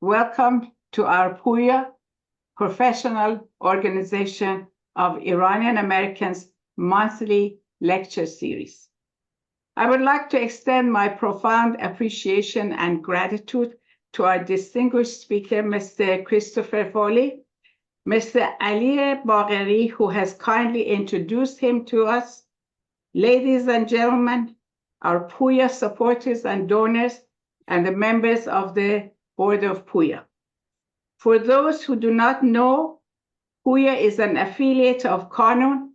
Welcome to our POOIA, Professional Organization of Iranian Americans monthly lecture series. I would like to extend my profound appreciation and gratitude to our distinguished speaker, Mr. Christopher Foley, Mr. Ali Bagheri, who has kindly introduced him to us. Ladies and gentlemen, our POOIA supporters and donors, and the members of the Board of POOIA. For those who do not know, POOIA is an affiliate of Qanun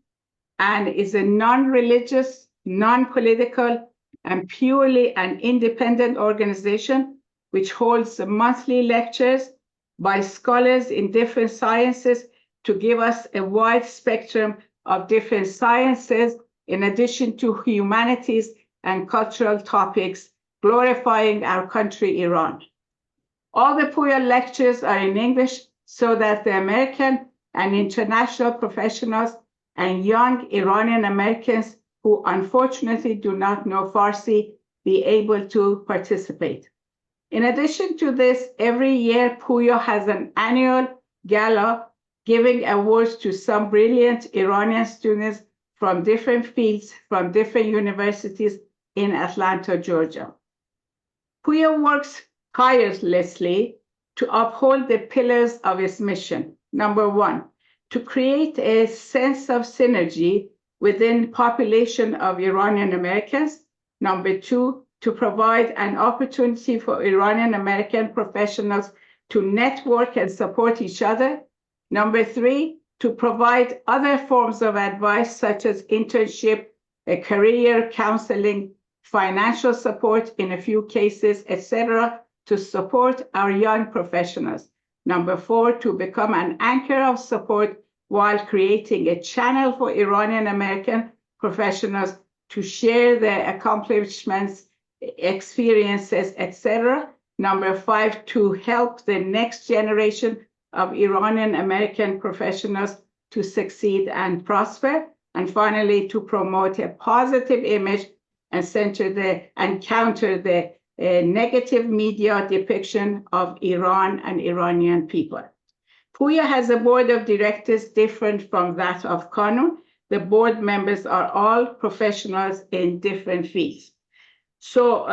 and is a non-religious, non-political, and purely an independent organization which holds monthly lectures by scholars in different sciences to give us a wide spectrum of different sciences in addition to humanities and cultural topics, glorifying our country, Iran. All the POOIA lectures are in English so that the American and international professionals and young Iranian Americans who unfortunately do not know Farsi be able to participate. In addition to this, every year POOIA has an annual gala giving awards to some brilliant Iranian students from different fields, from different universities in Atlanta, Georgia. POOIA works tirelessly to uphold the pillars of its mission. Number one, to create a sense of synergy within the population of Iranian Americans. Number two, to provide an opportunity for Iranian American professionals to network and support each other. Number three, to provide other forms of advice such as internship, career counseling, financial support in a few cases, etc., to support our young professionals. Number four, to become an anchor of support while creating a channel for Iranian American professionals to share their accomplishments, experiences, etc. Number five, to help the next generation of Iranian American professionals to succeed and prosper. And finally, to promote a positive image and counter the negative media depiction of Iran and Iranian people. POOIA has a board of directors different from that of Qanun. The board members are all professionals in different fields. So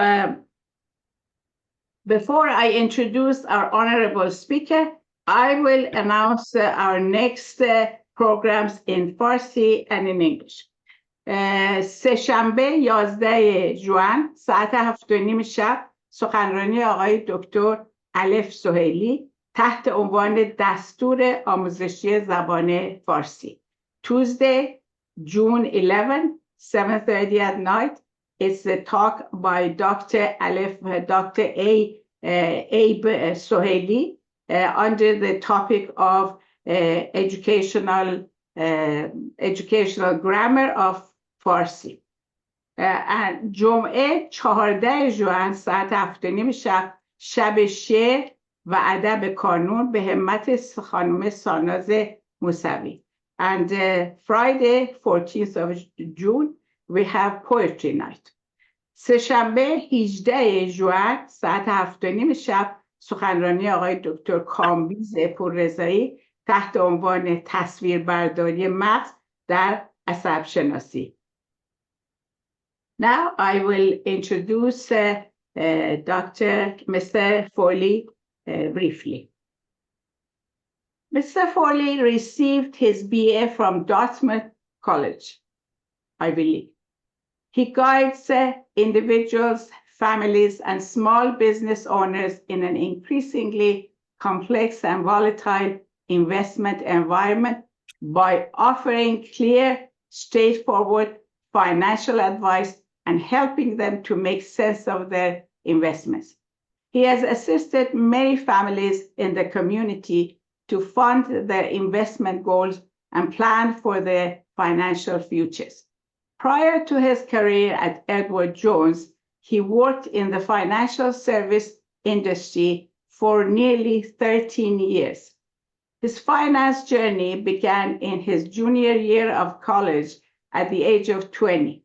before I introduce our honorable speaker, I will announce our next programs in Farsi and in English. سه‌شنبه 11 ژوئن ساعت 7:30 شب سخنرانی آقای دکتر الف سهیلی تحت عنوان دستور آموزشی زبان فارسی. Tuesday, June 11, 7:30 at night. It's a talk by Dr. Abe Sohaili under the topic of educational grammar of فارسی. جمعه 14 ژوئن ساعت 7:30 شب شعر و ادب کانون به همت خانم ساناز موسوی. And Friday 14th of June we have poetry night. سه‌شنبه 18 ژوئن ساعت 7:30 شب سخنرانی آقای دکتر کامبیز پوررضایی تحت عنوان تصویربرداری مغز در عصب شناسی. Now I will introduce Mr. Foley briefly. Mr. Foley received his BA from Dartmouth College, I believe. He guides individuals, families, and small business owners in an increasingly complex and volatile investment environment by offering clear, straightforward financial advice and helping them to make sense of their investments. He has assisted many families in the community to fund their investment goals and plan for their financial futures. Prior to his career at Edward Jones, he worked in the financial service industry for nearly 13 years. His finance journey began in his junior year of college at the age of 20.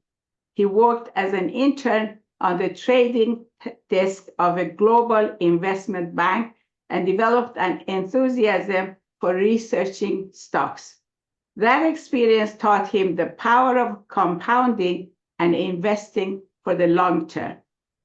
He worked as an intern on the trading desk of a global investment bank and developed an enthusiasm for researching stocks. That experience taught him the power of compounding and investing for the long term.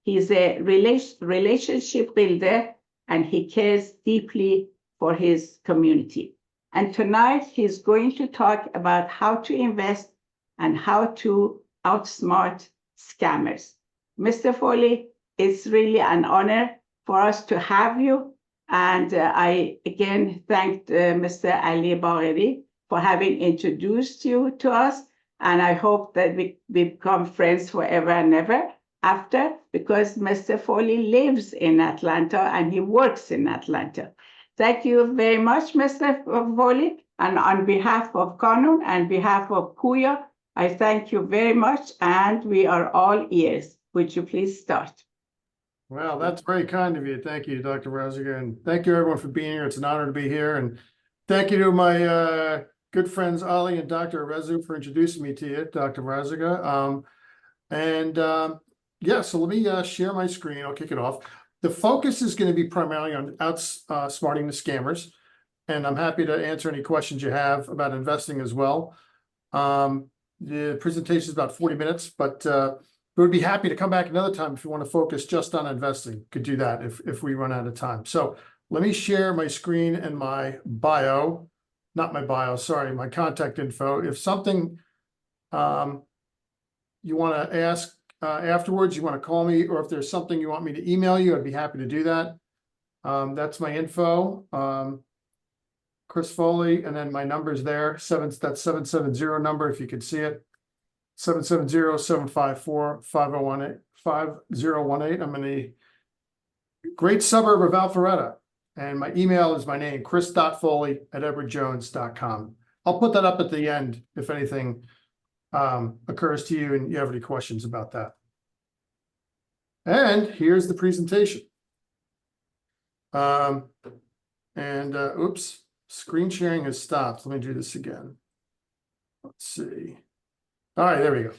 He's a relationship builder, and he cares deeply for his community. And tonight, he's going to talk about how to invest and how to outsmart scammers. Mr. Foley, it's really an honor for us to have you. And I again thanked Mr. Ali Bagheri for having introduced you to us. And I hope that we become friends forever and ever after, because Mr. Foley lives in Atlanta and he works in Atlanta. Thank you very much, Mr. Foley. And on behalf of Qanun and behalf of POOIA, I thank you very much, and we are all ears. Would you please start? Well, that's very kind of you. Thank you, Dr. Razaga, and thank you everyone for being here. It's an honor to be here, and thank you to my good friends Ali and Dr. Rezu for introducing me to you, Dr. Razaga. Yeah, so let me share my screen. I'll kick it off. The focus is going to be primarily on outsmarting the scammers, and I'm happy to answer any questions you have about investing as well. The presentation is about 40 minutes, but we would be happy to come back another time if you want to focus just on investing. Could do that if we run out of time. So let me share my screen and my bio, not my bio, sorry, my contact info. If something you want to ask afterwards, you want to call me, or if there's something you want me to email you, I'd be happy to do that. That's my info, Chris Foley, and then my number's there. That's 770 number, if you could see it. 770-754-5018. I'm in the great suburb of Alpharetta, and my email is my name, chris.foley@edwardjones.com. I'll put that up at the end if anything occurs to you and you have any questions about that. And here's the presentation. Oops, screen sharing has stopped. Let me do this again. Let's see. All right, there we go.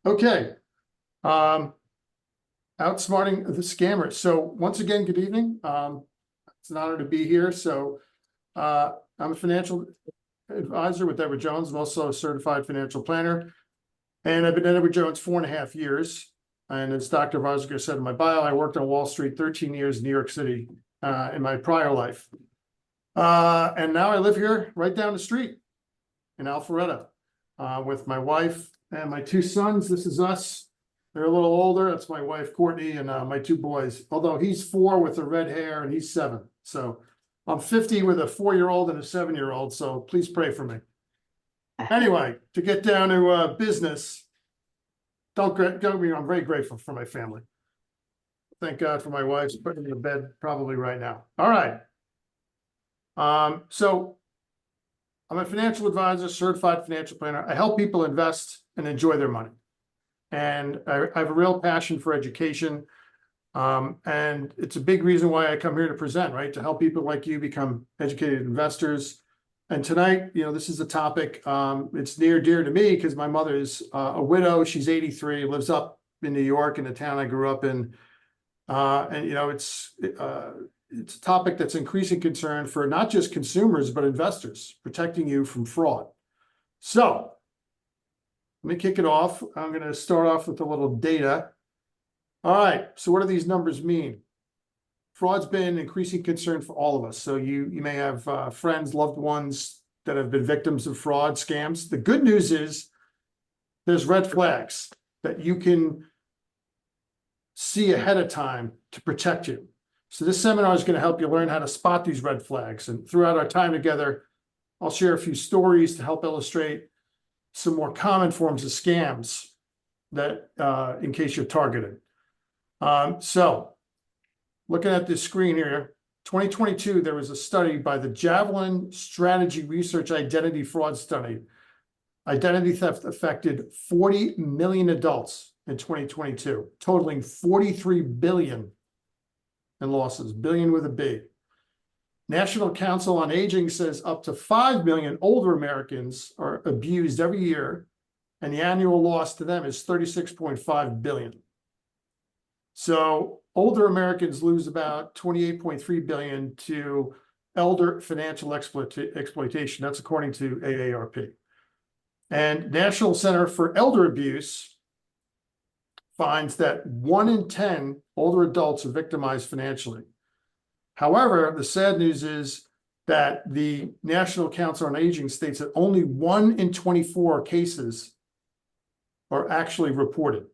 Okay. Outsmarting the scammers. So once again, good evening. It's an honor to be here. So I'm a financial advisor with Edward Jones. I'm also a certified financial planner. And I've been at Edward Jones 4.5 years. And as Dr. Varziger said in my bio, I worked on Wall Street 13 years in New York City in my prior life. And now I live here right down the street in Alpharetta. With my wife and my 2 sons. This is us. They're a little older. That's my wife, Courtney, and my 2 boys. Although he's 4 with the red hair and he's 7. So I'm 50 with a 4-year-old and a 7-year-old. So please pray for me. Anyway, to get down to business, don't get me. I'm very grateful for my family. Thank God for my wife's putting me to bed probably right now. All right. So I'm a financial advisor, certified financial planner. I help people invest and enjoy their money. And I have a real passion for education. And it's a big reason why I come here to present, right? To help people like you become educated investors. And tonight, this is a topic, it's near and dear to me because my mother is a widow. She's 83, lives up in New York in the town I grew up in. It's a topic that's increasing concern for not just consumers, but investors, protecting you from fraud. So let me kick it off. I'm going to start off with a little data. All right. So what do these numbers mean? Fraud's been increasing concern for all of us. So you may have friends, loved ones that have been victims of fraud, scams. The good news is there's red flags that you can see ahead of time to protect you. So this seminar is going to help you learn how to spot these red flags. And throughout our time together, I'll share a few stories to help illustrate some more common forms of scams that, in case you're targeted. So looking at this screen here, 2022, there was a study by the Javelin Strategy Research Identity Fraud Study. Identity theft affected 40 million adults in 2022, totaling 43 billion in losses, billion with a B. National Council on Aging says up to 5 million older Americans are abused every year, and the annual loss to them is 36.5 billion. So older Americans lose about 28.3 billion to elder financial exploitation. That's according to AARP. And National Center for Elder Abuse finds that 1 in 10 older adults are victimized financially. However, the sad news is that the National Council on Aging states that only 1 in 24 cases are actually reported.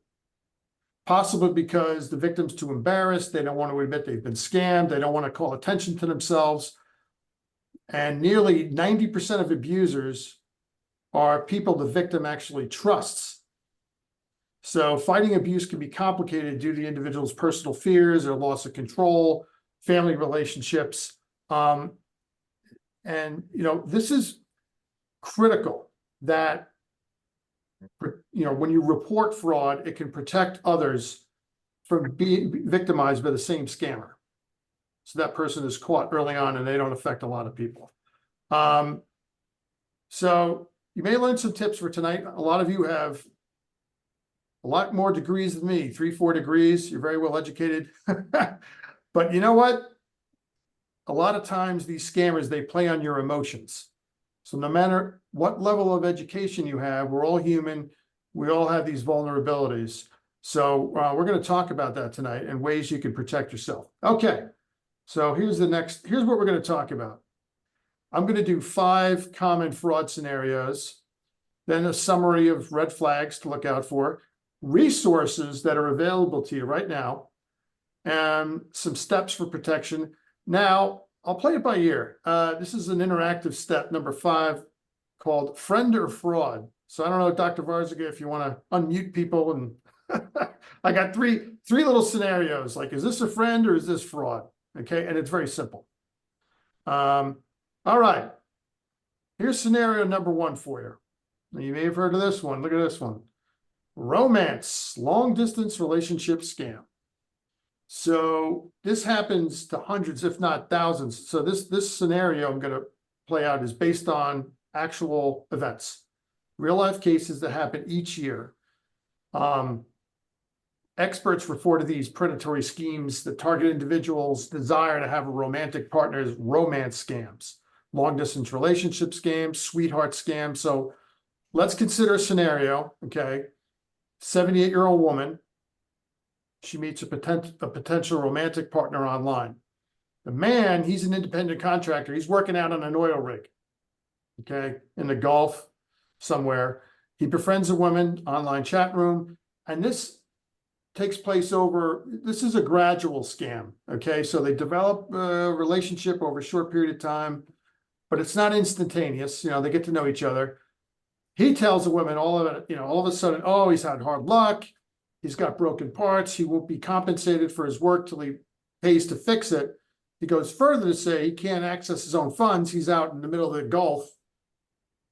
Possibly because the victim's too embarrassed, they don't want to admit they've been scammed, they don't want to call attention to themselves. And nearly 90% of abusers are people the victim actually trusts. So fighting abuse can be complicated due to the individual's personal fears or loss of control, family relationships. And, this is critical that, when you report fraud, it can protect others from being victimized by the same scammer. So that person is caught early on and they don't affect a lot of people. So you may learn some tips for tonight. A lot of you have a lot more degrees than me, 3-4 degrees. You're very well educated. But you know what? A lot of times these scammers, they play on your emotions. So no matter what level of education you have, we're all human. We all have these vulnerabilities. So we're going to talk about that tonight and ways you can protect yourself. Okay. So here's what we're going to talk about. I'm going to do 5 common fraud scenarios, then a summary of red flags to look out for, resources that are available to you right now, and some steps for protection. Now, I'll play it by ear. This is an interactive step, number 5, called Friend or Fraud. So I don't know, Dr. Varziga, if you want to unmute people. And I got three little scenarios, like, is this a friend or is this fraud? Okay, and it's very simple. All right, here's scenario number 1 for you. Now, you may have heard of this one. Look at this one. Romance, long-distance relationship scam. So this happens to hundreds, if not thousands. So this scenario I'm going to play out is based on actual events, real-life cases that happen each year. Experts refer to these predatory schemes that target individuals' desire to have a romantic partner as romance scams, long-distance relationship scams, sweetheart scams. So let's consider a scenario, okay? 78-year-old woman. She meets a potential romantic partner online. The man, he's an independent contractor. He's working out on an oil rig, okay, in the Gulf somewhere. He befriends a woman, online chat room, and this takes place this is a gradual scam, okay? So they develop a relationship over a short period of time, but it's not instantaneous. They get to know each other. He tells the woman all of a sudden, oh, he's had hard luck. He's got broken parts. He won't be compensated for his work till he pays to fix it. He goes further to say he can't access his own funds. He's out in the middle of the Gulf.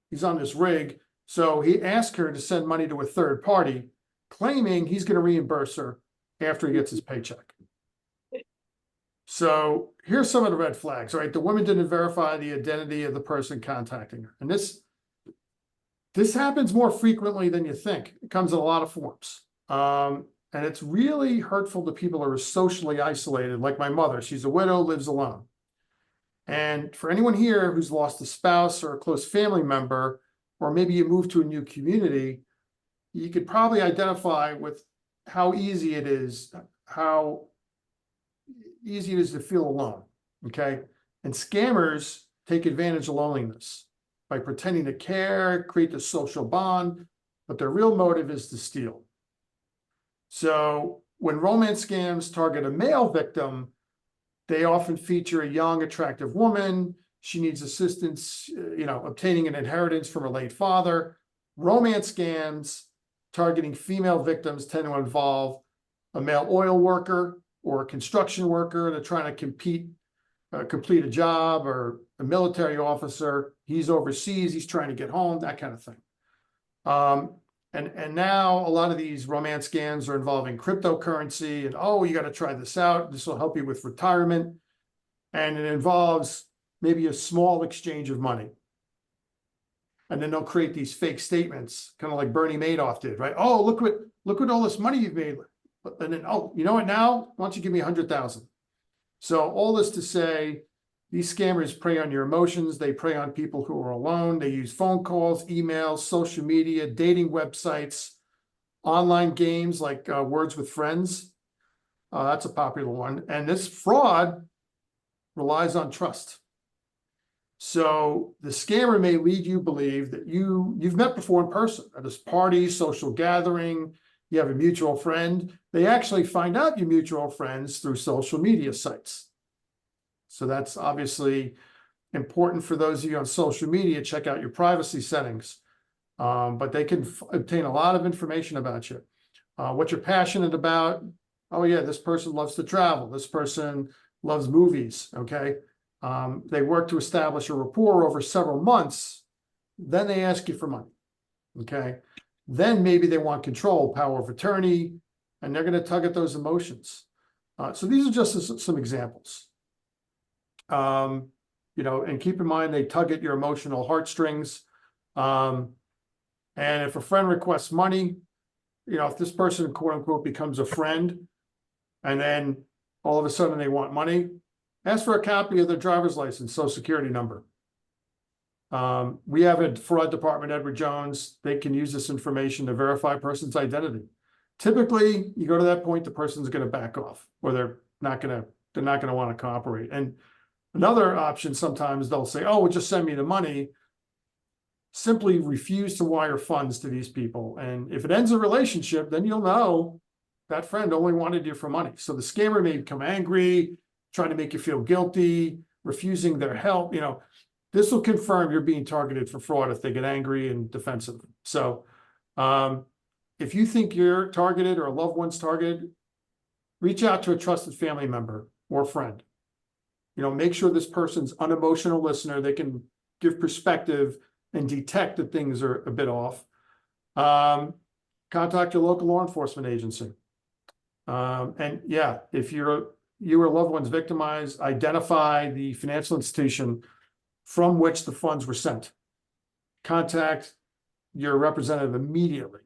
He's on this rig. So he asked her to send money to a third party, claiming he's going to reimburse her after he gets his paycheck. So here's some of the red flags. All right, the woman didn't verify the identity of the person contacting her. And this happens more frequently than you think. It comes in a lot of forms. And it's really hurtful to people who are socially isolated, like my mother. She's a widow, lives alone. And for anyone here who's lost a spouse or a close family member, or maybe you moved to a new community, you could probably identify with how easy it is to feel alone, okay? And scammers take advantage of loneliness by pretending to care, create the social bond, but their real motive is to steal. So when romance scams target a male victim, they often feature a young, attractive woman. She needs assistance, obtaining an inheritance from her late father. Romance scams targeting female victims tend to involve a male oil worker or a construction worker. They're trying to complete a job, or a military officer. He's overseas. He's trying to get home, that kind of thing. And now a lot of these romance scams are involving cryptocurrency, and, oh, you got to try this out. This will help you with retirement. And it involves maybe a small exchange of money. And then they'll create these fake statements, kind of like Bernie Madoff did, right? Oh, look what all this money you've made. And then, oh, you know what now? Why don't you give me 100,000? So all this to say, these scammers prey on your emotions. They prey on people who are alone. They use phone calls, emails, social media, dating websites, online games like Words with Friends. That's a popular one. And this fraud relies on trust. So the scammer may lead you believe that you've met before in person at this party, social gathering, you have a mutual friend. They actually find out your mutual friends through social media sites. So that's obviously important for those of you on social media. Check out your privacy settings. But they can obtain a lot of information about you. What you're passionate about. Oh yeah, this person loves to travel. This person loves movies, okay? They work to establish a rapport over several months. Then they ask you for money, okay? Then maybe they want control, power of attorney, and they're going to tug at those emotions. So these are just some examples. You know, and keep in mind, they tug at your emotional heartstrings. And if a friend requests money, you know, if this person, quote unquote, becomes a friend, and then all of a sudden they want money, ask for a copy of their driver's license, social security number. We have a fraud department, Edward Jones. They can use this information to verify a person's identity. Typically, you go to that point, the person's going to back off, or they're not going to want to cooperate. And another option, sometimes they'll say, oh, well, just send me the money. Simply refuse to wire funds to these people. And if it ends a relationship, then you'll know that friend only wanted you for money. So the scammer may become angry, trying to make you feel guilty, refusing their help. You know, this will confirm you're being targeted for fraud if they get angry and defensive. So if you think you're targeted or a loved one's targeted, reach out to a trusted family member or friend. You know, make sure this person's unemotional listener. They can give perspective and detect that things are a bit off. Contact your local law enforcement agency. And yeah, if you or loved one's victimized, identify the financial institution from which the funds were sent. Contact your representative immediately.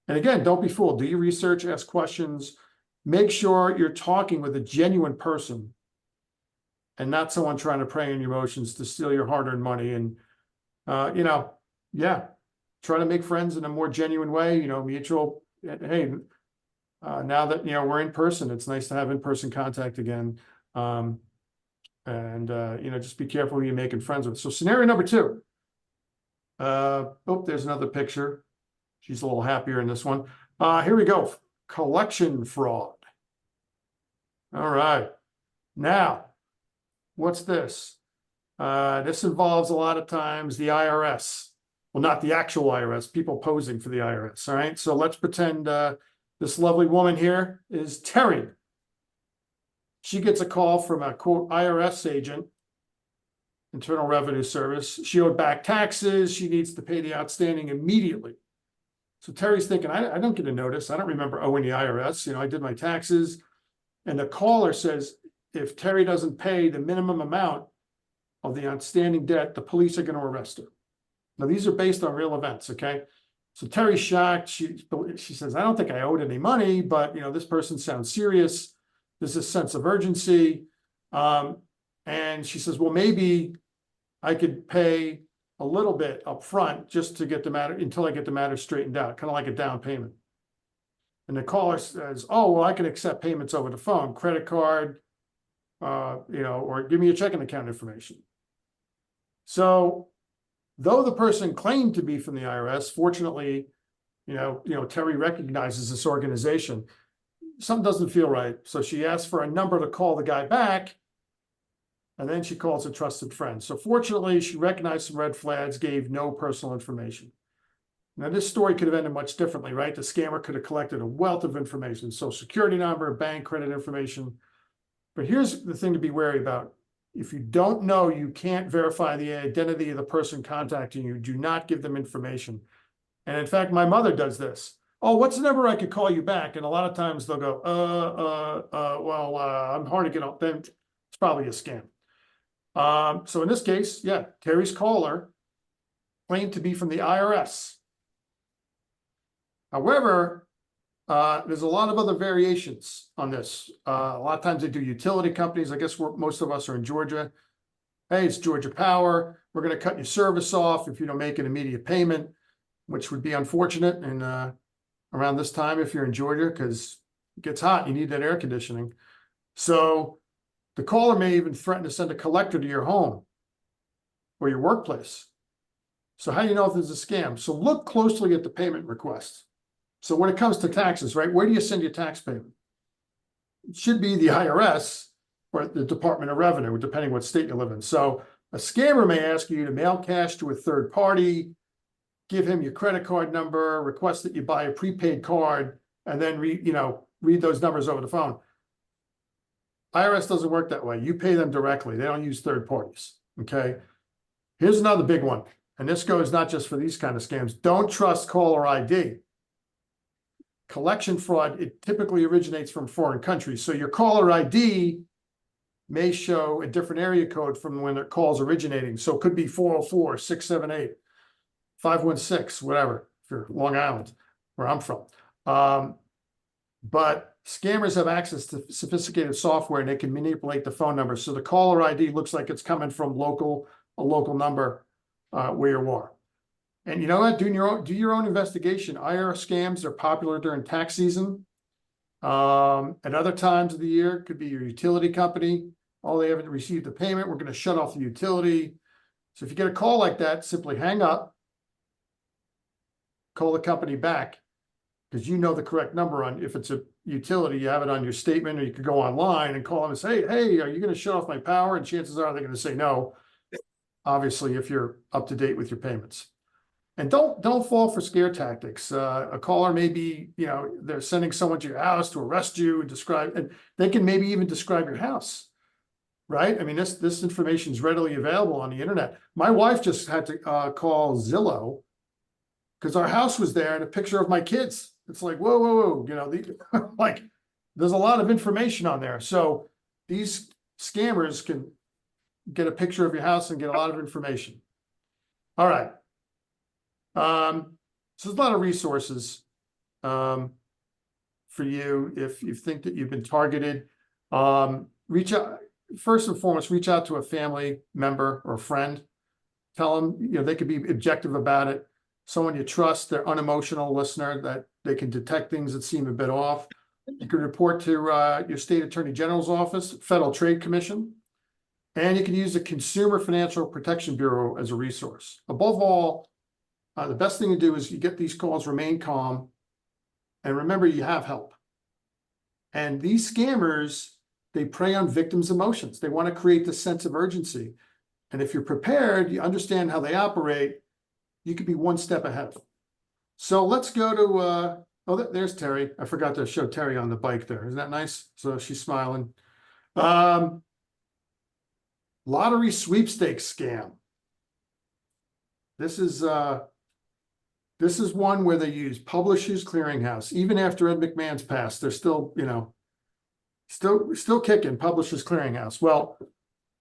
And again, don't be fooled. Do your research, ask questions, make sure you're talking with a genuine person and not someone trying to prey on your emotions to steal your hard-earned money. And you know, yeah, try to make friends in a more genuine way, you know, mutual. Hey, now that, you know, we're in person, it's nice to have in-person contact again. You know, just be careful who you're making friends with. So scenario number 2. Oh, there's another picture. She's a little happier in this one. Here we go. Collection fraud. All right. Now, what's this? This involves a lot of times the IRS. Well, not the actual IRS, people posing for the IRS. All right. So let's pretend this lovely woman here is Terry. She gets a call from a quote IRS agent, Internal Revenue Service. She owed back taxes. She needs to pay the outstanding immediately. So Terry's thinking, I don't get a notice. I don't remember owing the IRS. You know, I did my taxes. And the caller says, if Terry doesn't pay the minimum amount of the outstanding debt, the police are going to arrest her. Now, these are based on real events, okay? So Terry's shocked. She says, I don't think I owed any money, but, you know, this person sounds serious. There's a sense of urgency. And she says, well, maybe I could pay a little bit up front just to get the matter, until I get the matter straightened out, kind of like a down payment. And the caller says, oh, well, I can accept payments over the phone, credit card, you know, or give me your checking account information. So though the person claimed to be from the IRS, fortunately, you know, Terry recognizes this organization. Something doesn't feel right. So she asks for a number to call the guy back. And then she calls a trusted friend. So fortunately, she recognized some red flags, gave no personal information. Now, this story could have ended much differently, right? The scammer could have collected a wealth of information, social security number, bank credit information. But here's the thing to be wary about. If you don't know, you can't verify the identity of the person contacting you. Do not give them information. And in fact, my mother does this. Oh, what's the number I could call you back? And a lot of times they'll go, well, I'm hard to get on. Then it's probably a scam. So in this case, yeah, Terry's caller claimed to be from the IRS. However, There's a lot of other variations on this. A lot of times they do utility companies. I guess most of us are in Georgia. Hey, it's Georgia Power. We're going to cut your service off if you don't make an immediate payment, which would be unfortunate. And around this time, if you're in Georgia, because it gets hot, you need that air conditioning. So the caller may even threaten to send a collector to your home or your workplace. So how do you know if there's a scam? So look closely at the payment request. So when it comes to taxes, right, where do you send your tax payment? It should be the IRS or the Department of Revenue, depending what state you live in. So a scammer may ask you to mail cash to a third party, give him your credit card number, request that you buy a prepaid card, and then read those numbers over the phone. IRS doesn't work that way. You pay them directly. They don't use third parties. Okay. Here's another big one. And this goes not just for these kind of scams. Don't trust caller ID. Collection fraud, it typically originates from foreign countries. So your caller ID may show a different area code from when the call's originating. So it could be 404, 678, 516, whatever, if you're Long Island, where I'm from. But scammers have access to sophisticated software and they can manipulate the phone number. So the caller ID looks like it's coming from a local number where you are. And you know what? Do your own investigation. IRS scams are popular during tax season. At other times of the year, it could be your utility company. Oh, they haven't received the payment. We're going to shut off the utility. So if you get a call like that, simply hang up, call the company back, because you know the correct number on, if it's a utility, you have it on your statement, or you could go online and call them and say, hey, are you going to shut off my power? And chances are they're going to say no, obviously, if you're up to date with your payments. And don't fall for scare tactics. A caller may be, they're sending someone to your house to arrest you and they can maybe even describe your house, right? I mean, this information is readily available on the internet. My wife just had to call Zillow because our house was there and a picture of my kids. It's like, whoa, like there's a lot of information on there. So these scammers can get a picture of your house and get a lot of information. All right. So there's a lot of resources for you if you think that you've been targeted. Reach out, first and foremost, reach out to a family member or a friend. Tell them, they could be objective about it. Someone you trust, they're unemotional listener, that they can detect things that seem a bit off. You can report to your state attorney general's office, Federal Trade Commission, and you can use the Consumer Financial Protection Bureau as a resource. Above all, the best thing to do is you get these calls, remain calm, and remember you have help. And these scammers, they prey on victims' emotions. They want to create this sense of urgency. And if you're prepared, you understand how they operate, you could be one step ahead. So let's go to, there's Terry. I forgot to show Terry on the bike there. Isn't that nice? So she's smiling. Lottery sweepstakes scam. This is one where they use Publishers Clearinghouse. Even after Ed McMahon's passed, they're still, still kicking Publishers Clearinghouse. Well,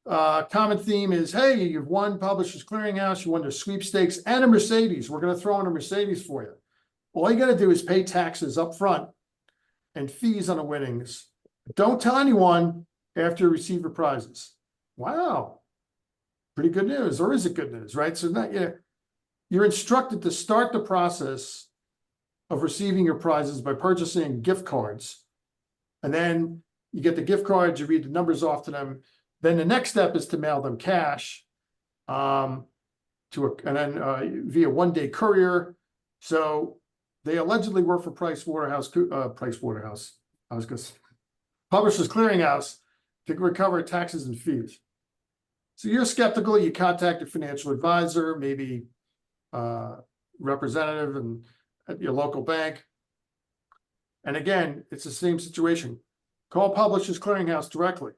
common theme is, hey, you've won Publishers Clearinghouse, you won their sweepstakes and a Mercedes. We're going to throw in a Mercedes for you. All you got to do is pay taxes up front and fees on the winnings. Don't tell anyone after you receive your prizes. Wow. Pretty good news. Or is it good news, right? So you're instructed to start the process of receiving your prizes by purchasing gift cards. And then you get the gift cards, you read the numbers off to them. Then the next step is to mail them cash via one-day courier. So they allegedly work for Publishers Clearinghouse to recover taxes and fees. So you're skeptical, you contact your financial advisor, maybe representative at your local bank. And again, it's the same situation. Call Publishers Clearinghouse directly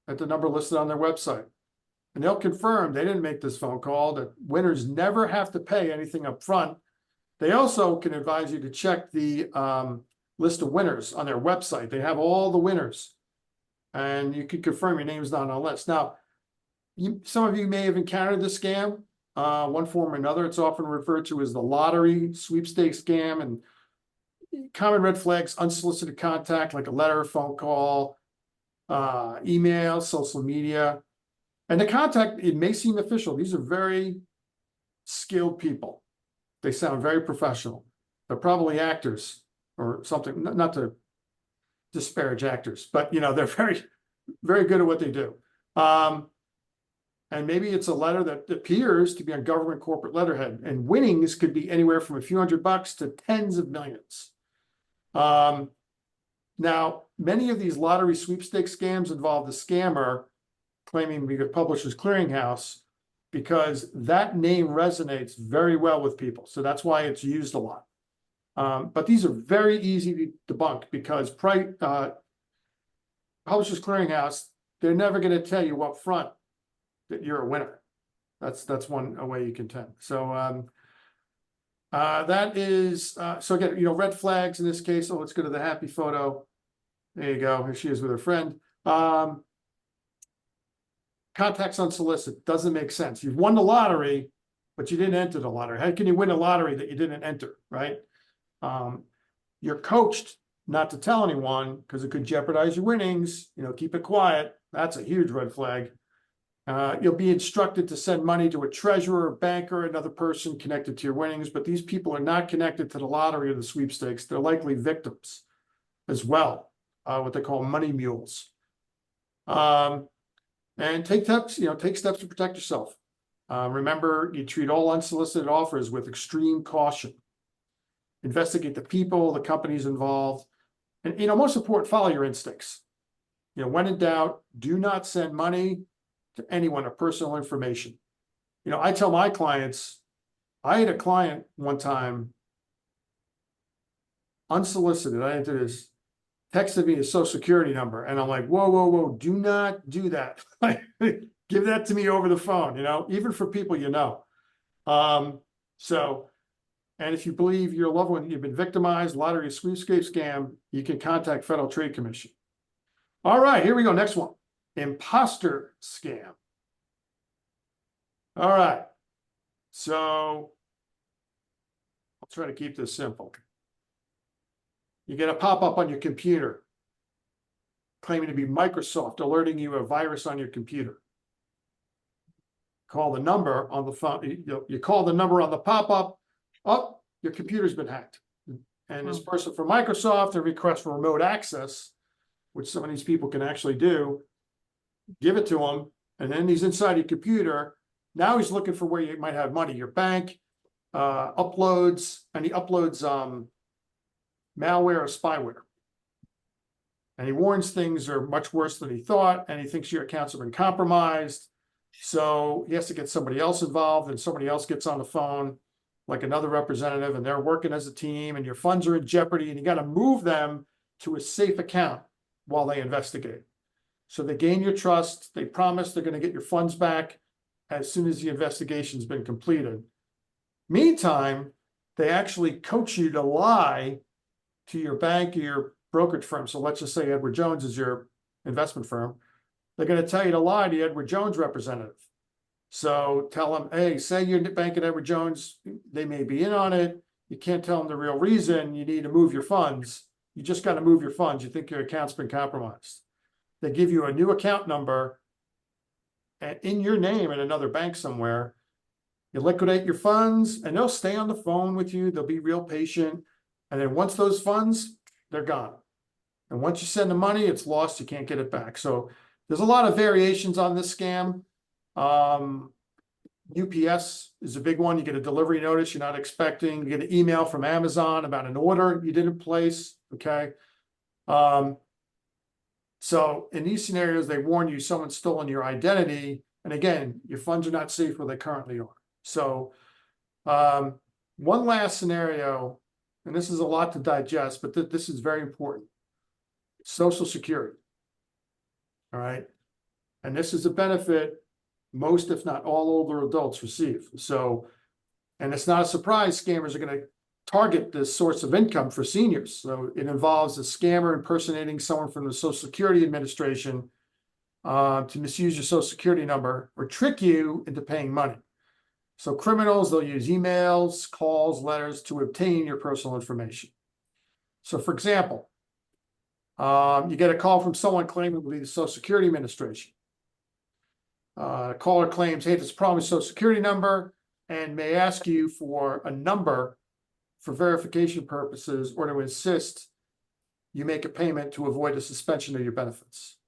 at the number listed on their website. And they'll confirm they didn't make this phone call, that winners never have to pay anything up front. They also can advise you to check the list of winners on their website. They have all the winners. And you can confirm your name is not on the list. Now, some of you may have encountered this scam, one form or another. It's often referred to as the lottery sweepstakes scam. And common red flags, unsolicited contact, like a letter, phone call, email, social media. And the contact, it may seem official. These are very skilled people. They sound very professional. They're probably actors or something, not to disparage actors, but they're very, very good at what they do. And maybe it's a letter that appears to be on government corporate letterhead, and winnings could be anywhere from a few $100 to tens of millions. Now, many of these lottery sweepstakes scams involve the scammer claiming to be a publisher's clearinghouse, because that name resonates very well with people. So that's why it's used a lot. But these are very easy to debunk, because publisher's clearinghouse, they're never going to tell you up front that you're a winner. That's a way you can tell. So that is so again, red flags in this case. Oh, let's go to the happy photo. There you go. Here she is with her friend. Contacts unsolicited doesn't make sense. You've won the lottery, but you didn't enter the lottery. How can you win a lottery that you didn't enter, right? You're coached not to tell anyone because it could jeopardize your winnings. Keep it quiet. That's a huge red flag. You'll be instructed to send money to a treasurer, banker, another person connected to your winnings, but these people are not connected to the lottery or the sweepstakes. They're likely victims as well, what they call money mules. And take steps to protect yourself. Remember, you treat all unsolicited offers with extreme caution. Investigate the people, the companies involved, and most important, follow your instincts. When in doubt, do not send money to anyone or personal information. I tell my clients, I had a client one time, unsolicited, I entered his, texted me his social security number, and I'm like, whoa, do not do that. Give that to me over the phone, even for people and if you believe your loved one, you've been victimized, lottery sweepstakes scam, you can contact Federal Trade Commission. All right, here we go. Next one. Imposter scam. All right. So I'll try to keep this simple. You get a pop-up on your computer claiming to be Microsoft, alerting you of a virus on your computer. Call the number on the phone. You call the number on the pop-up. Oh, your computer's been hacked. And this person from Microsoft, a request for remote access, which some of these people can actually do, give it to him, and then he's inside your computer. Now he's looking for where you might have money, your bank, uploads, and he uploads malware or spyware. And he warns things are much worse than he thought, and he thinks your accounts have been compromised. So he has to get somebody else involved, and somebody else gets on the phone, like another representative, and they're working as a team, and your funds are in jeopardy, and you got to move them to a safe account while they investigate. So they gain your trust. They promise they're going to get your funds back as soon as the investigation's been completed. Meantime, they actually coach you to lie to your bank or your brokerage firm. So let's just say Edward Jones is your investment firm. They're going to tell you to lie to the Edward Jones representative. So tell them, hey, say your bank at Edward Jones, they may be in on it. You can't tell them the real reason. You need to move your funds. You just got to move your funds. You think your account's been compromised. They give you a new account number and in your name at another bank somewhere. You liquidate your funds, and they'll stay on the phone with you. They'll be real patient. And then once those funds, they're gone. And once you send the money, it's lost. You can't get it back. So there's a lot of variations on this scam. UPS is a big one. You get a delivery notice you're not expecting. You get an email from Amazon about an order you didn't place. Okay. So in these scenarios, they warn you someone's stolen your identity. And again, your funds are not safe where they currently are. So one last scenario, and this is a lot to digest, but this is very important. Social Security. All right. And this is a benefit most, if not all, older adults receive. So, and it's not a surprise scammers are going to target this source of income for seniors. So it involves a scammer impersonating someone from the Social Security Administration to misuse your Social Security number or trick you into paying money. So criminals, they'll use emails, calls, letters to obtain your personal information. So for example, you get a call from someone claiming to be the Social Security Administration. Caller claims, hey, this is probably Social Security number, and may ask you for a number for verification purposes or to insist you make a payment to avoid a suspension of your benefits.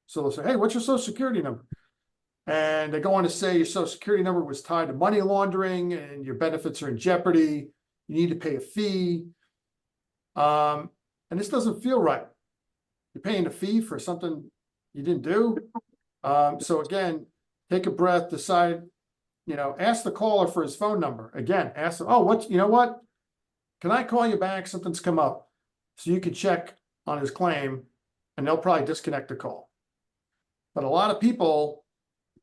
So they'll say, hey, what's your Social Security number? And they go on to say your Social Security number was tied to money laundering and your benefits are in jeopardy. You need to pay a fee. And this doesn't feel right. You're paying a fee for something you didn't do. So again, take a breath, decide, ask the caller for his phone number. Again, ask them, oh, you know what? Can I call you back? Something's come up. So you can check on his claim and they'll probably disconnect the call. But a lot of people,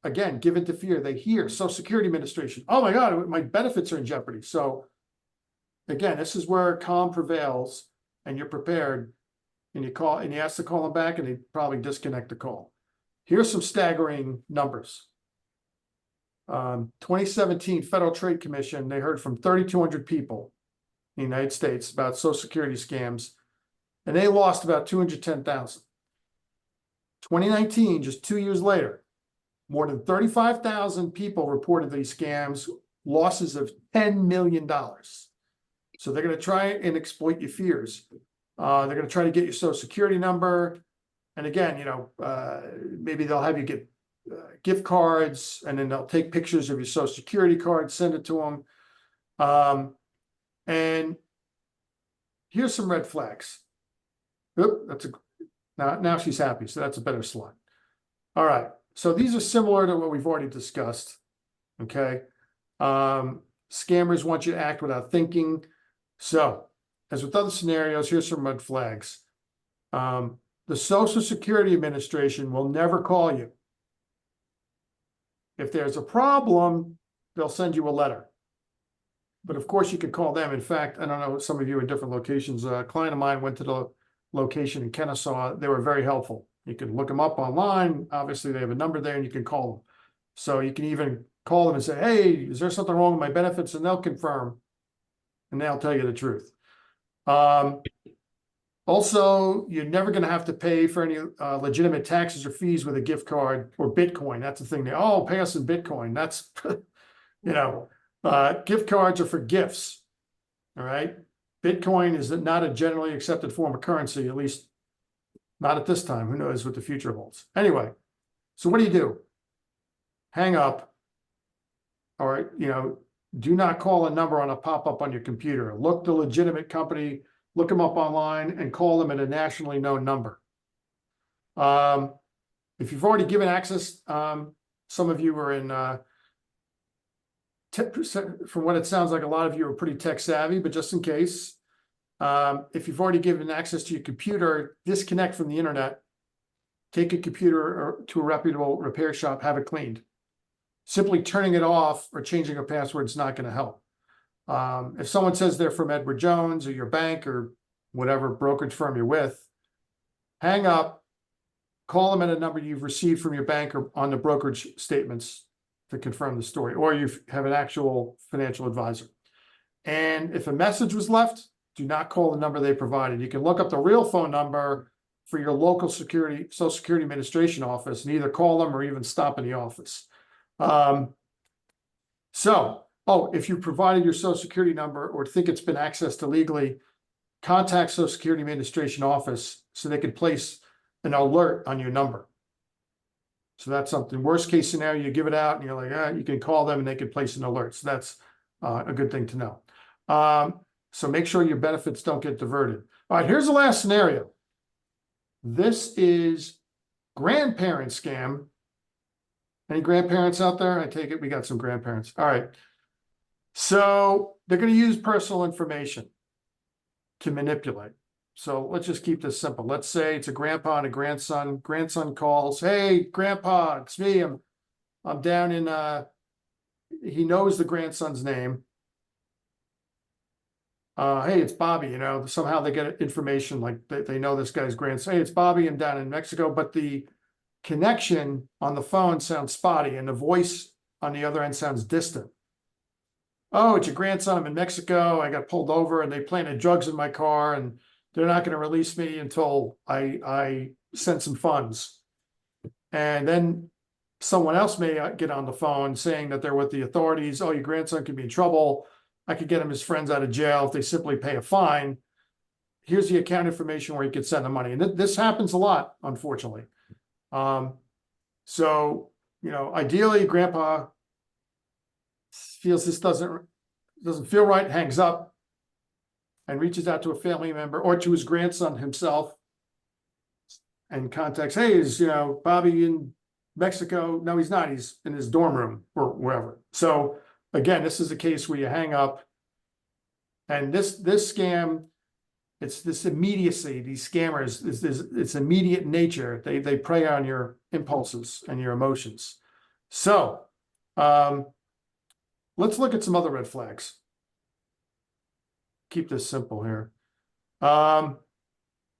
again, give into fear. They hear Social Security Administration. Oh my God, my benefits are in jeopardy. So again, this is where calm prevails and you're prepared and you call and you ask to call them back and they probably disconnect the call. Here's some staggering numbers. 2017 Federal Trade Commission, they heard from 3,200 people in the United States about Social Security scams, and they lost about 210,000. 2019, just 2 years later, more than 35,000 people reported these scams, losses of $10 million. So they're going to try and exploit your fears. They're going to try to get your Social Security number. And again, maybe they'll have you get gift cards, and then they'll take pictures of your Social Security card, send it to them. And here's some red flags. Oop, now she's happy, so that's a better slide. All right, so these are similar to what we've already discussed. Okay, scammers want you to act without thinking. So, as with other scenarios, here's some red flags. The Social Security Administration will never call you. If there's a problem, they'll send you a letter. But of course, you can call them. In fact, I don't know, some of you in different locations. A client of mine went to the location in Kennesaw. They were very helpful. You can look them up online. Obviously, they have a number there and you can call them. So you can even call them and say, hey, is there something wrong with my benefits? And they'll confirm and they'll tell you the truth. Also, you're never going to have to pay for any legitimate taxes or fees with a gift card or Bitcoin. That's the thing. Pay us in Bitcoin. That's, gift cards are for gifts. All right. Bitcoin is not a generally accepted form of currency, at least not at this time. Who knows what the future holds? Anyway, so what do? Hang up. Or, do not call a number on a pop-up on your computer. Look the legitimate company, look them up online and call them at a nationally known number. If you've already given access, some of you are in, from what it sounds like, a lot of you are pretty tech savvy, but just in case, if you've already given access to your computer, disconnect from the internet, take a computer to a reputable repair shop, have it cleaned. Simply turning it off or changing a password is not going to help. If someone says they're from Edward Jones or your bank or whatever brokerage firm you're with, hang up, call them at a number you've received from your bank or on the brokerage statements to confirm the story, or you have an actual financial advisor. And if a message was left, do not call the number they provided. You can look up the real phone number for your local Social Security Administration office and either call them or even stop in the office. If you provided your Social Security number or think it's been accessed illegally, contact Social Security Administration office so they can place an alert on your number. So that's something. Worst case scenario, you give it out and you're like, you can call them and they can place an alert. So that's a good thing to know. So make sure your benefits don't get diverted. All right, here's the last scenario. This is grandparent scam. Any grandparents out there? I take it we got some grandparents. All right. So they're going to use personal information to manipulate. So let's just keep this simple. Let's say it's a grandpa and a grandson. Grandson calls, hey, grandpa, it's me. I'm down in, he knows the grandson's name. Hey, it's Bobby, somehow they get information like they know this guy's grandson. Hey, it's Bobby, I'm down in Mexico, but the connection on the phone sounds spotty and the voice on the other end sounds distant. Oh, it's your grandson. I'm in Mexico. I got pulled over and they planted drugs in my car and they're not going to release me until I send some funds. And then someone else may get on the phone saying that they're with the authorities. Oh, your grandson could be in trouble. I could get him his friends out of jail if they simply pay a fine. Here's the account information where you could send the money. And this happens a lot, unfortunately. So, you know, ideally, grandpa feels this doesn't feel right, hangs up, and reaches out to a family member or to his grandson himself and contacts, hey, is, you know, Bobby in Mexico? No, he's not. He's in his dorm room or wherever. So again, this is a case where you hang up, and this scam, it's this immediacy. These scammers, it's immediate nature. They prey on your impulses and your emotions. So let's look at some other red flags. Keep this simple here.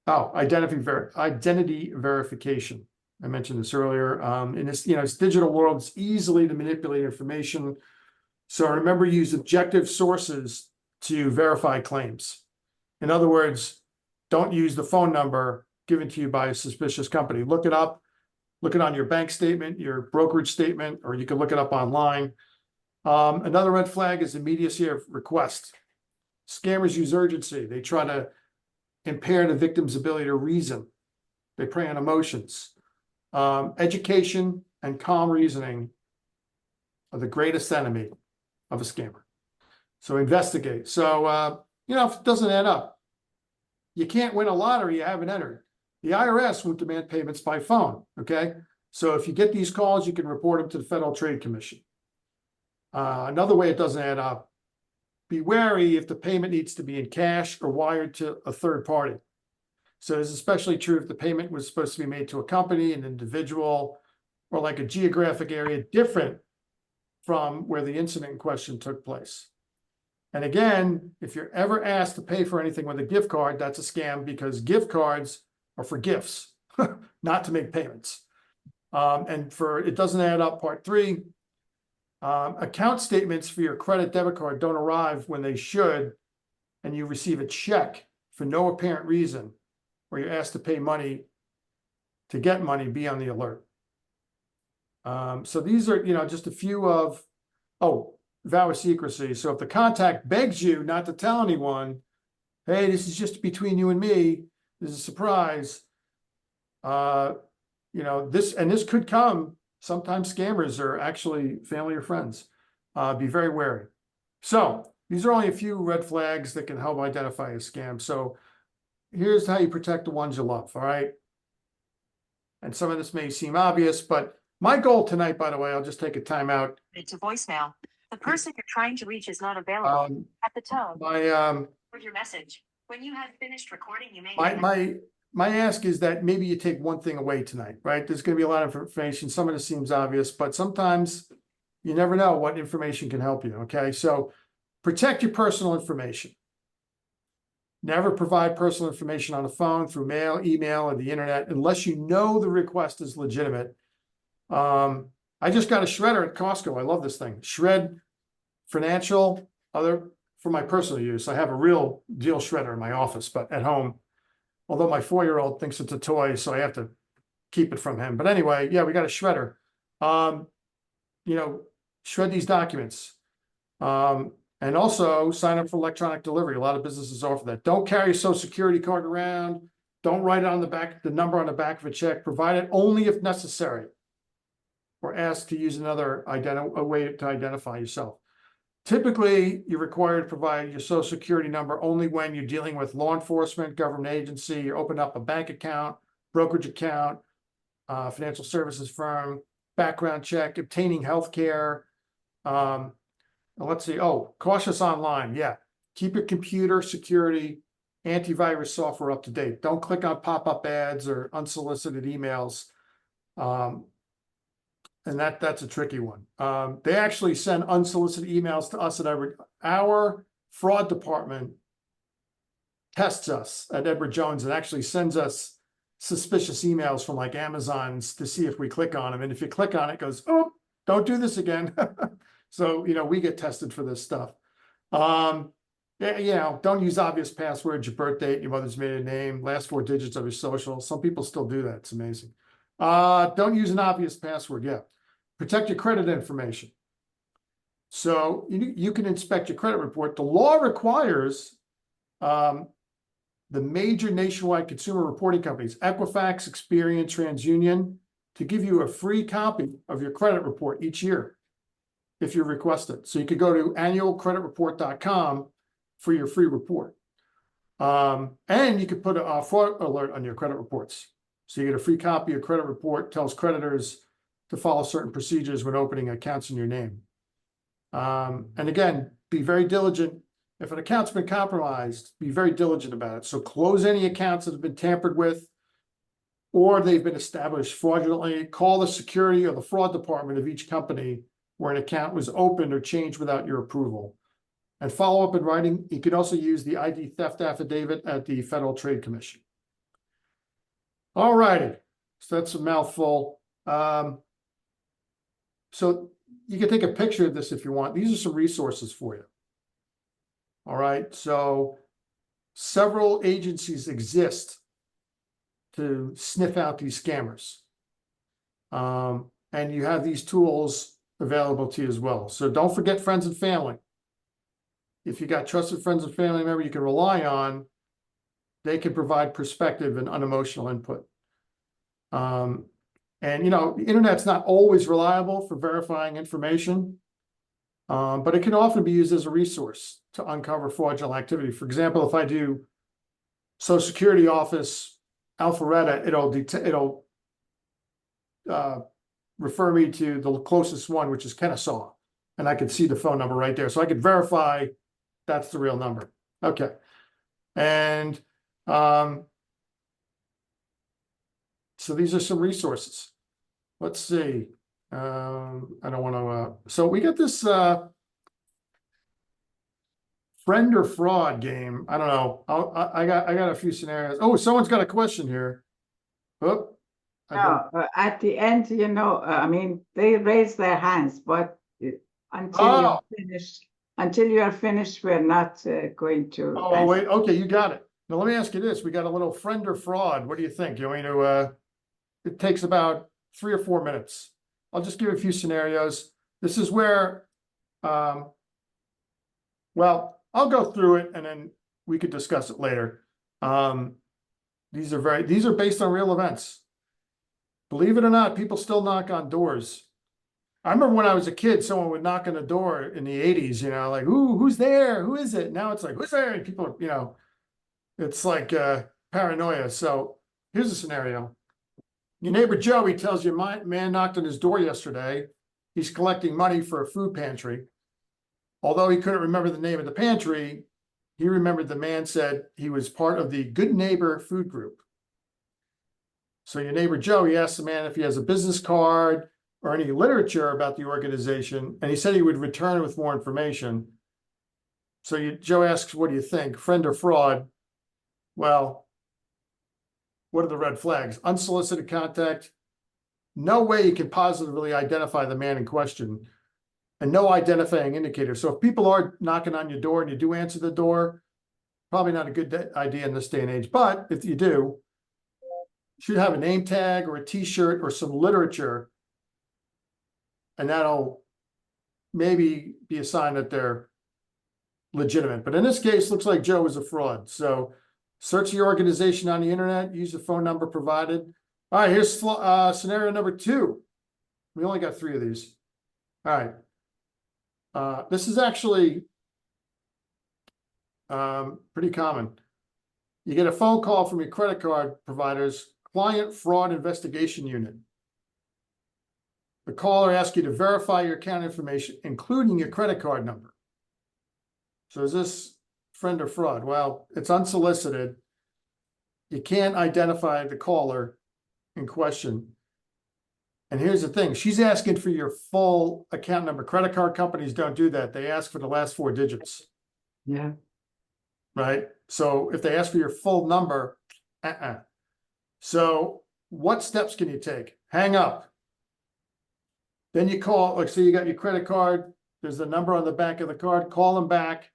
Identity verification. I mentioned this earlier. In this, you know, it's digital world, it's easily to manipulate information. So remember, use objective sources to verify claims. In other words, don't use the phone number given to you by a suspicious company. Look it up. Look it on your bank statement, your brokerage statement, or you can look it up online. Another red flag is immediacy of request. Scammers use urgency. They try to impair the victim's ability to reason. They prey on emotions. Education and calm reasoning are the greatest enemy of a scammer. So investigate. So, you know, if it doesn't add up, you can't win a lottery you haven't entered. The IRS won't demand payments by phone, okay? So if you get these calls, you can report them to the Federal Trade Commission. Another way it doesn't add up, be wary if the payment needs to be in cash or wired to a third party. So this is especially true if the payment was supposed to be made to a company, an individual, or like a geographic area different from where the incident in question took place. And again, if you're ever asked to pay for anything with a gift card, that's a scam, because gift cards are for gifts, not to make payments. And for it doesn't add up, part 3, account statements for your credit debit card don't arrive when they should, and you receive a check for no apparent reason, or you're asked to pay money to get money, be on the alert. So these are, you know, just a few of, vow of secrecy. So if the contact begs you not to tell anyone, hey, this is just between you and me, this is a surprise, you know, this could come. Sometimes scammers are actually family or friends. Be very wary. So these are only a few red flags that can help identify a scam. So here's how you protect the ones you love, all right? And some of this may seem obvious, but my goal tonight, by the way, I'll just take a time out. To voicemail. The person you're trying to reach is not available. At the tone, record your message. When you have finished recording, you may my ask is that maybe you take one thing away tonight, right? There's going to be a lot of information. Some of this seems obvious, but sometimes you never know what information can help you, okay? So protect your personal information. Never provide personal information on the phone, through mail, email, or the internet, unless you know the request is legitimate. I just got a shredder at Costco. I love this thing. Shred financial, other for my personal use. I have a real deal shredder in my office, but at home, although my 4-year-old thinks it's a toy, so I have to keep it from him. But anyway, yeah, we got a shredder. You know, shred these documents. And also sign up for electronic delivery. A lot of businesses offer that. Don't carry a Social Security card around. Don't write it on the back, the number on the back of a check. Provide it only if necessary, or ask to use another a way to identify yourself. Typically, you're required to provide your Social Security number only when you're dealing with law enforcement, government agency, you open up a bank account, brokerage account, financial services firm, background check, obtaining health care. Let's see, cautious online. Yeah, keep your computer security, antivirus software up to date. Don't click on pop-up ads or unsolicited emails. And that's a tricky one. They actually send unsolicited emails to us at Edward. Our fraud department tests us at Edward Jones and actually sends us suspicious emails from like Amazon's to see if we click on them. And if you click on it, it goes, oh, don't do this again. So, you know, we get tested for this stuff. Yeah, don't use obvious passwords, your birth date, your mother's maiden name, last 4 digits of your social. Some people still do that. It's amazing. Don't use an obvious password. Yeah. Protect your credit information. So you can inspect your credit report. The law requires the major nationwide consumer reporting companies, Equifax, Experian, TransUnion, to give you a free copy of your credit report each year if you request it. So you could go to annualcreditreport.com for your free report. And you could put a fraud alert on your credit reports. So you get a free copy of credit report, tells creditors to follow certain procedures when opening accounts in your name. And again, be very diligent. If an account's been compromised, be very diligent about it. So close any accounts that have been tampered with or they've been established fraudulently. Call the security or the fraud department of each company where an account was opened or changed without your approval. And follow up in writing. You could also use the ID theft affidavit at the Federal Trade Commission. All righty. So that's a mouthful. So you can take a picture of this if you want. These are some resources for you. All right. So several agencies exist to sniff out these scammers. And you have these tools available to you as well. So don't forget friends and family. If you got trusted friends and family member you can rely on, they can provide perspective and unemotional input. And you know, the internet's not always reliable for verifying information, but it can often be used as a resource to uncover fraudulent activity. For example, if I do Social Security office Alpharetta, it'll refer me to the closest one, which is Kennesaw, and I can see the phone number right there. So I could verify that's the real number. Okay. And so these are some resources. Let's see. I don't want to. So we got this friend or fraud game. I don't know. I got a few scenarios. Oh, someone's got a question here. Oh, at the end, you know, I mean, they raise their hands, but until you are finished, we're not going to. Oh, wait. Okay, you got it. Now let me ask you this: we got a little friend or fraud. What do you think? You want me to? It takes about 3 or 4 minutes. I'll just give a few scenarios. This is where, well, I'll go through it and then we could discuss it later. These are based on real events. Believe it or not, people still knock on doors. I remember when I was a kid, someone would knock on the door in the 80s, you know, like, ooh, who's there? Who is it? Now it's like, who's there? And people, you know, it's like paranoia. So here's a scenario. Your neighbor Joe, he tells you, man knocked on his door yesterday. He's collecting money for a food pantry. Although he couldn't remember the name of the pantry, he remembered the man said he was part of the Good Neighbor food group. So your neighbor Joe, he asked the man if he has a business card or any literature about the organization, and he said he would return with more information. So Joe asks, what do you think, friend or fraud? Well, what are the red flags? Unsolicited contact. No way you can positively identify the man in question, and no identifying indicator. So if people are knocking on your door and you do answer the door, probably not a good idea in this day and age. But if you do, you should have a name tag or a T-shirt or some literature, and that'll maybe be a sign that they're legitimate. But in this case, looks like Joe is a fraud. So search your organization on the internet, use the phone number provided. All right, here's scenario number 2. We only got 3 of these. All right. This is actually pretty common. You get a phone call from your credit card provider's client fraud investigation unit. The caller asks you to verify your account information, including your credit card number. So is this friend or fraud? Well, it's unsolicited. You can't identify the caller in question. And here's the thing. She's asking for your full account number. Credit card companies don't do that. They ask for the last 4 digits. Yeah. Right? So if they ask for your full number, So what steps can you take? Hang up. Then you call, like say you got your credit card. There's the number on the back of the card. Call them back.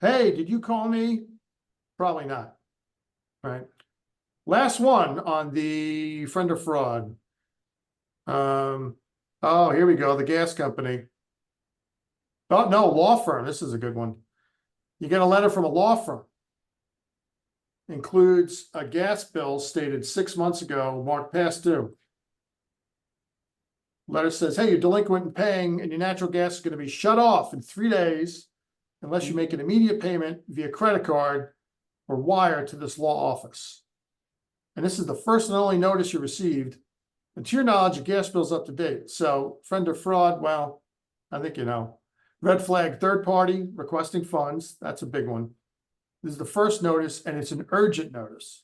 Hey, did you call me? Probably not. Right. Last one on the friend or fraud. Oh, here we go. The gas company. Oh, no, law firm. This is a good one. You get a letter from a law firm. Includes a gas bill stated 6 months ago, marked past due. Letter says, hey, you're delinquent in paying and your natural gas is going to be shut off in 3 days unless you make an immediate payment via credit card or wire to this law office. And this is the first and only notice you received. And to your knowledge, your gas bill's up to date. So friend or fraud, well, I think you know. Red flag, third party requesting funds. That's a big one. This is the first notice and it's an urgent notice.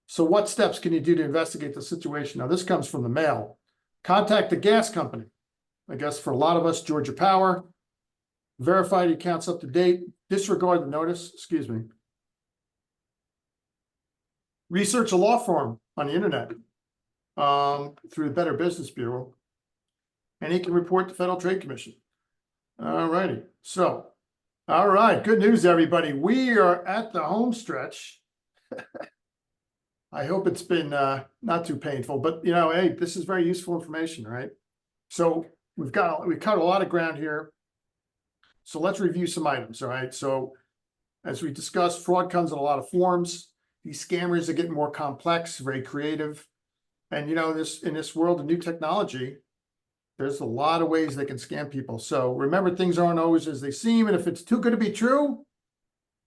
So what steps can you do to investigate the situation? Now, this comes from the mail. Contact the gas company. I guess for a lot of us, Georgia Power. Verify your account's up to date. Disregard the notice. Excuse me. Research a law firm on the internet through the Better Business Bureau. And he can report to Federal Trade Commission. All righty. So, all right. Good news, everybody. We are at the home stretch. I hope it's been not too painful, but you know, hey, this is very useful information, right? So we've covered a lot of ground here. So let's review some items, all right? So as we discussed, fraud comes in a lot of forms. These scammers are getting more complex, very creative. And you know, in this world of new technology, there's a lot of ways they can scam people. So remember, things aren't always as they seem. And if it's too good to be true,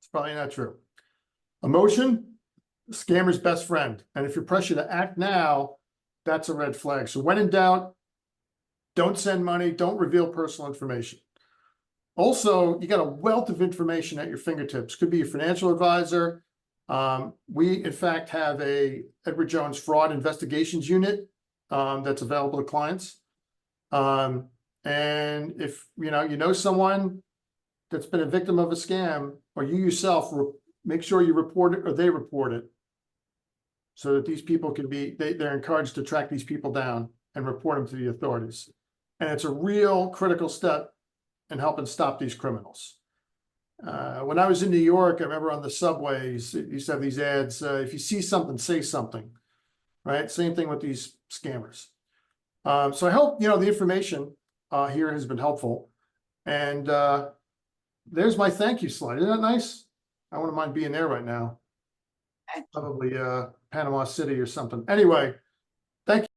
it's probably not true. Emotion. The scammer's best friend. And if you're pressured to act now, that's a red flag. So when in doubt, don't send money, don't reveal personal information. Also, you got a wealth of information at your fingertips. Could be a financial advisor. We, in fact, have a Edward Jones fraud investigations unit that's available to clients. And if you know someone that's been a victim of a scam, or you yourself, make sure you report it or they report it, so that these people can be, they're encouraged to track these people down and report them to the authorities. And it's a real critical step in helping stop these criminals. When I was in New York, I remember on the subways, it used to have these ads, if you see something, say something, right? Same thing with these scammers. So I hope, you know, the information here has been helpful. And there's my thank you slide. Isn't that nice? I wouldn't mind being there right now. Probably Panama City or something. Anyway, thank you.